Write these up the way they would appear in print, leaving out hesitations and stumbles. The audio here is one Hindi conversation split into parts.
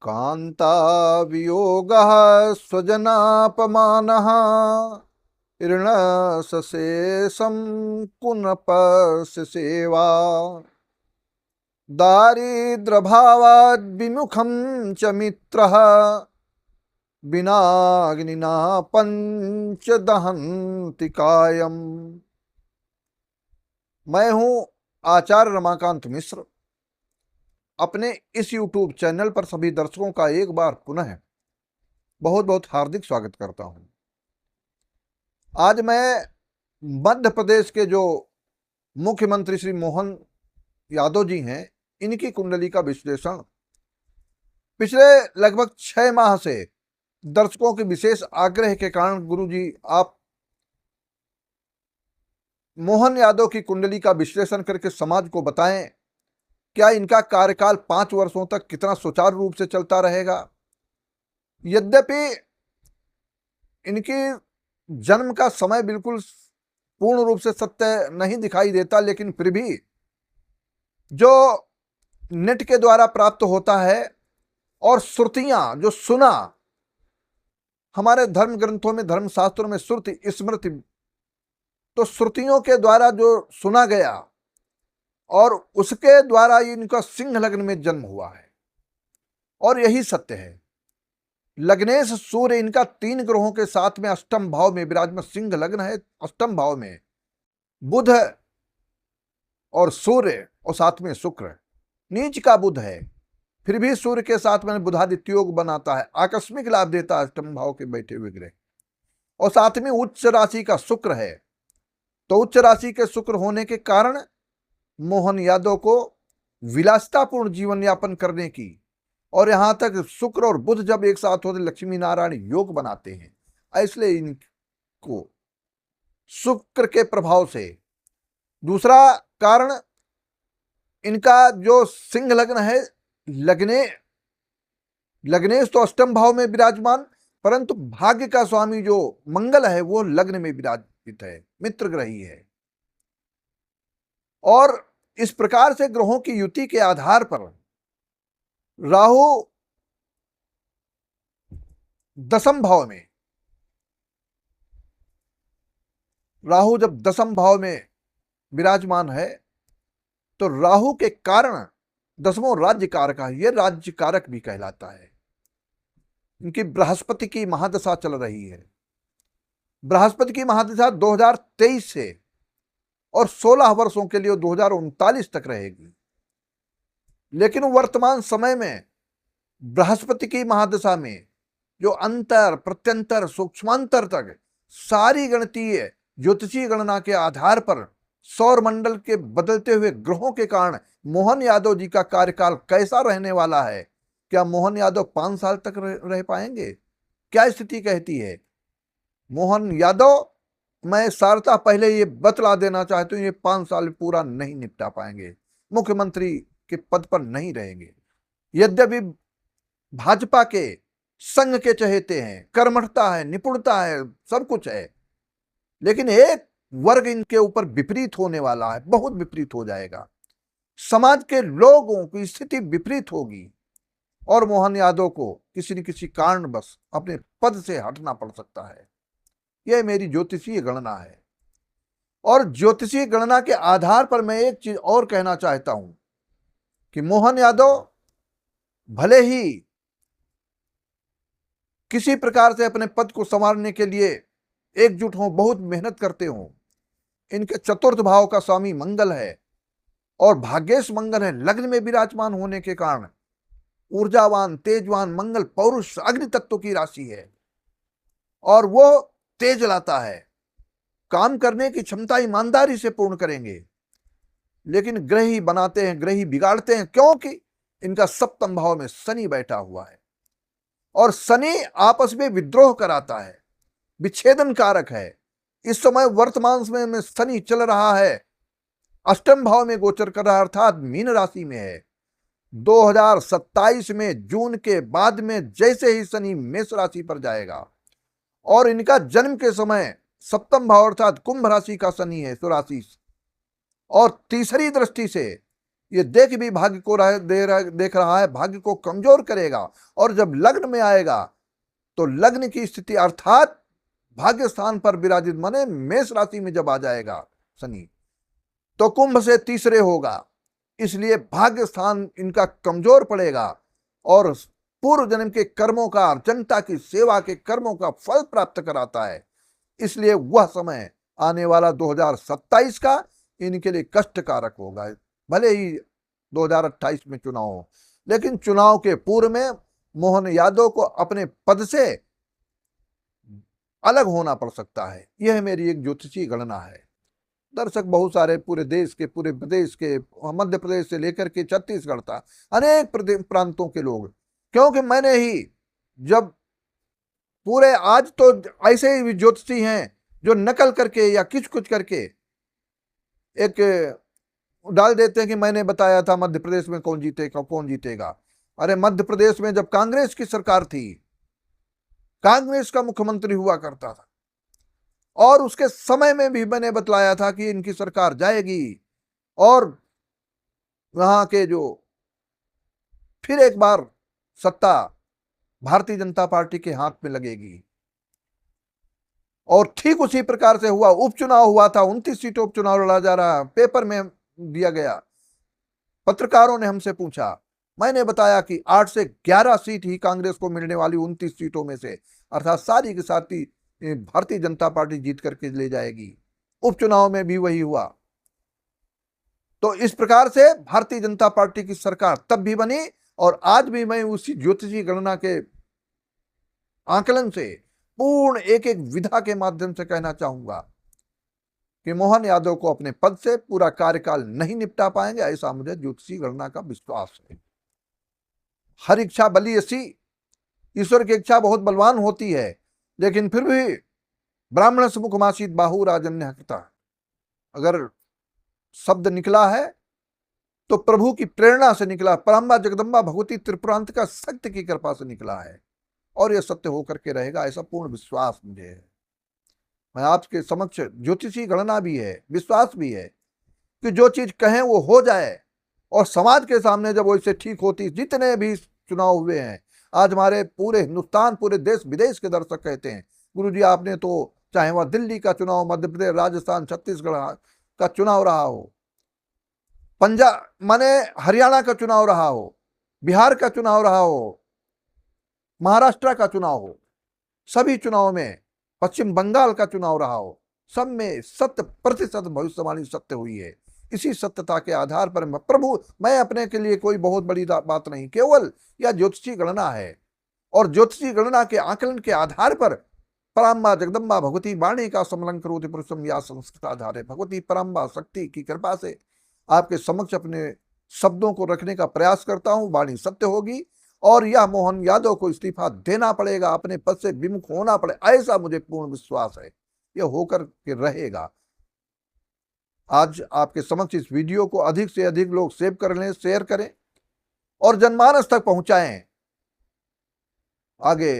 कान्तावियोगः स्वजनापमानः ऋणशशेषं कुनपस्य सेवा दारिद्र्यभावाद् विमुखं च मित्रः विनाग्निना पंच दहन्ति कायम। मैं हूं आचार्य रमाकांत मिश्र। अपने इस YouTube चैनल पर सभी दर्शकों का एक बार पुनः बहुत बहुत हार्दिक स्वागत करता हूं। आज मैं मध्य प्रदेश के जो मुख्यमंत्री श्री मोहन यादव जी हैं, इनकी कुंडली का विश्लेषण पिछले लगभग 6 माह से दर्शकों के विशेष आग्रह के कारण गुरुजी आप मोहन यादव की कुंडली का विश्लेषण करके समाज को बताएं, क्या इनका कार्यकाल 5 वर्षों तक कितना सुचारू रूप से चलता रहेगा। यद्यपि इनकी जन्म का समय बिल्कुल पूर्ण रूप से सत्य नहीं दिखाई देता, लेकिन फिर भी जो नेट के द्वारा प्राप्त होता है और श्रुतियां जो सुना, हमारे धर्म ग्रंथों में, धर्म शास्त्रों में श्रुति स्मृति, तो श्रुतियों के द्वारा जो सुना गया और उसके द्वारा इनका सिंह लग्न में जन्म हुआ है और यही सत्य है। लग्नेश सूर्य इनका 3 ग्रहों के साथ में अष्टम भाव में विराजमान सिंह लग्न है। अष्टम भाव में बुध और सूर्य और साथ में शुक्र, नीच का बुध है, फिर भी सूर्य के साथ में बुधादित्य योग बनाता है, आकस्मिक लाभ देता है अष्टम भाव के बैठे हुए ग्रह। और साथ में उच्च राशि का शुक्र है, तो उच्च राशि के शुक्र होने के कारण मोहन यादव को विलासितापूर्ण जीवन यापन करने की, और यहां तक शुक्र और बुध जब एक साथ होते लक्ष्मी नारायण योग बनाते हैं, इसलिए इनको शुक्र के प्रभाव से। दूसरा कारण इनका जो सिंह लग्न है, लग्नेश तो अष्टम भाव में विराजमान, परंतु भाग्य का स्वामी जो मंगल है वो लग्न में विराजित है, मित्र ग्रही है। और इस प्रकार से ग्रहों की युति के आधार पर राहु 10म भाव में, राहु जब 10म भाव में विराजमान है तो राहु के कारण 10वां राज्य कारक है, यह राज्य कारक भी कहलाता है। इनकी बृहस्पति की महादशा चल रही है। बृहस्पति की महादशा 2023 से और 16 वर्षों के लिए 2039 तक रहेगी। लेकिन वर्तमान समय में बृहस्पति की महादशा में जो अंतर प्रत्यंतर सूक्ष्मांतर तक सारी गणितीय ज्योतिषीय गणना के आधार पर सौर मंडल के बदलते हुए ग्रहों के कारण मोहन यादव जी का कार्यकाल कैसा रहने वाला है, क्या मोहन यादव 5 साल तक रह पाएंगे, क्या स्थिति कहती है। मोहन यादव, मैं सारता पहले ये बतला देना चाहता हूं, ये 5 साल पूरा नहीं निपटा पाएंगे, मुख्यमंत्री के पद पर नहीं रहेंगे। यद्यपि भाजपा के संघ के चहेते हैं, कर्मठता है, निपुणता है, सब कुछ है, लेकिन एक वर्ग इनके ऊपर विपरीत होने वाला है, बहुत विपरीत हो जाएगा। समाज के लोगों की स्थिति विपरीत होगी और मोहन यादव को किसी न किसी कारणवश अपने पद से हटना पड़ सकता है। यह मेरी ज्योतिषीय गणना है। और ज्योतिषीय गणना के आधार पर मैं एक चीज और कहना चाहता हूं कि मोहन यादव भले ही किसी प्रकार से अपने पद को संवारने के लिए एकजुट हों, बहुत मेहनत करते हों, इनके 4th भाव का स्वामी मंगल है और भाग्येश मंगल है, लग्न में विराजमान होने के कारण ऊर्जावान तेजवान मंगल पौरुष अग्नि तत्व की राशि है और वो तेज लाता है, काम करने की क्षमता ईमानदारी से पूर्ण करेंगे। लेकिन ग्रह ही बनाते हैं, ग्रह ही बिगाड़ते हैं, क्योंकि इनका 7म भाव में शनि बैठा हुआ है और शनि आपस में विद्रोह कराता है, विच्छेदन कारक है। इस समय वर्तमान समय में शनि चल रहा है, 8म भाव में गोचर कर रहा है, अर्थात मीन राशि में है। 2027 में जून के बाद में जैसे ही शनि मेष राशि पर जाएगा और इनका जन्म के समय 7म भाव अर्थात कुंभ राशि का शनि है, स्वराशि, और तीसरी दृष्टि से ये देख भी भाग्य को देख रहा है, भाग्य को कमजोर करेगा। और जब लग्न में आएगा तो लग्न की स्थिति अर्थात भाग्य स्थान पर विराजित माने मेष राशि में जब आ जाएगा शनि, तो कुंभ से तीसरे होगा, इसलिए भाग्य स्थान इनका कमजोर पड़ेगा और पूर्व जन्म के कर्मों का, जनता की सेवा के कर्मों का फल प्राप्त कराता है। इसलिए वह समय आने वाला 2027 का इनके लिए कष्टकारक होगा। भले ही 2028 में चुनाव हो, लेकिन चुनाव के पूर्व में मोहन यादव को अपने पद से अलग होना पड़ सकता है। यह मेरी एक ज्योतिषी गणना है। दर्शक बहुत सारे पूरे देश के, पूरे प्रदेश के, मध्य प्रदेश से लेकर के छत्तीसगढ़ तक अनेक प्रांतों के लोग, क्योंकि मैंने ही जब पूरे, आज तो ऐसे ही ज्योतिषी हैं जो नकल करके या कुछ करके एक डाल देते हैं कि मैंने बताया था मध्य प्रदेश में कौन जीतेगा। अरे मध्य प्रदेश में जब कांग्रेस की सरकार थी, कांग्रेस का मुख्यमंत्री हुआ करता था, और उसके समय में भी मैंने बतलाया था कि इनकी सरकार जाएगी और वहां के जो फिर एक बार सत्ता भारतीय जनता पार्टी के हाथ में लगेगी। और ठीक उसी प्रकार से हुआ। उपचुनाव हुआ था, 29 सीटों उपचुनाव लड़ा जा रहा, पेपर में दिया गया। पत्रकारों ने हमसे पूछा, मैंने बताया कि 8 से 11 सीट ही कांग्रेस को मिलने वाली 29 सीटों में से, अर्थात सारी की सारी भारतीय जनता पार्टी जीत करके ले जाएगी। उपचुनाव में भी वही हुआ। तो इस प्रकार से भारतीय जनता पार्टी की सरकार तब भी बनी, और आज भी मैं उसी ज्योतिषी गणना के आकलन से पूर्ण एक एक विधा के माध्यम से कहना चाहूंगा कि मोहन यादव को अपने पद से पूरा कार्यकाल नहीं निपटा पाएंगे, ऐसा मुझे ज्योतिषी गणना का विश्वास है। हर इच्छा बलियसी, ईश्वर की इच्छा बहुत बलवान होती है, लेकिन फिर भी ब्राह्मण मुखमासीत बाहु राजन्य हकता, अगर शब्द निकला है तो प्रभु की प्रेरणा से निकला, पराम्बा जगदम्बा भगवती त्रिपुरांत का शक्ति की कृपा से निकला है, और यह सत्य होकर के रहेगा, ऐसा पूर्ण विश्वास मुझे है। मैं आपके समक्ष ज्योतिषी गणना भी है, विश्वास भी है कि जो चीज कहें वो हो जाए, और समाज के सामने जब वैसे ठीक होती, जितने भी चुनाव हुए हैं, आज हमारे पूरे हिंदुस्तान, पूरे देश विदेश के दर्शक कहते हैं, गुरुजी आपने तो, चाहे वह दिल्ली का चुनाव, मध्य प्रदेश, राजस्थान, छत्तीसगढ़ का चुनाव रहा हो, पंजाब माने हरियाणा का चुनाव रहा हो, बिहार का चुनाव रहा हो, महाराष्ट्र का चुनाव हो, सभी चुनाव में, पश्चिम बंगाल का चुनाव रहा हो, सब में 100% भविष्यवाणी सत्य हुई है। इसी सत्यता के आधार पर मैं अपने के लिए कोई बहुत बड़ी बात नहीं, केवल यह ज्योतिषी गणना है, और ज्योतिषी गणना के आकलन के आधार पर पराम्बा जगदम्बा भगवती वाणी का समलंकन करोति पुरुषम या संस्कृत आधार है, भगवती पराम्बा शक्ति की कृपा से आपके समक्ष अपने शब्दों को रखने का प्रयास करता हूं। वाणी सत्य होगी, और यह मोहन यादव को इस्तीफा देना पड़ेगा, अपने पद से विमुख होना पड़े, ऐसा मुझे पूर्ण विश्वास है, यह होकर के रहेगा। आज आपके समक्ष इस वीडियो को अधिक से अधिक लोग सेव कर लें, शेयर करें और जनमानस तक पहुंचाएं। आगे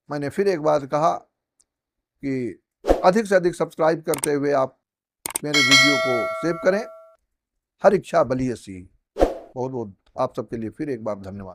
मैंने फिर एक बार कहा कि अधिक से अधिक सब्सक्राइब करते हुए आप मेरे वीडियो को सेव करें। हर इच्छा बलियसी। बहुत बहुत आप सबके लिए फिर एक बार धन्यवाद।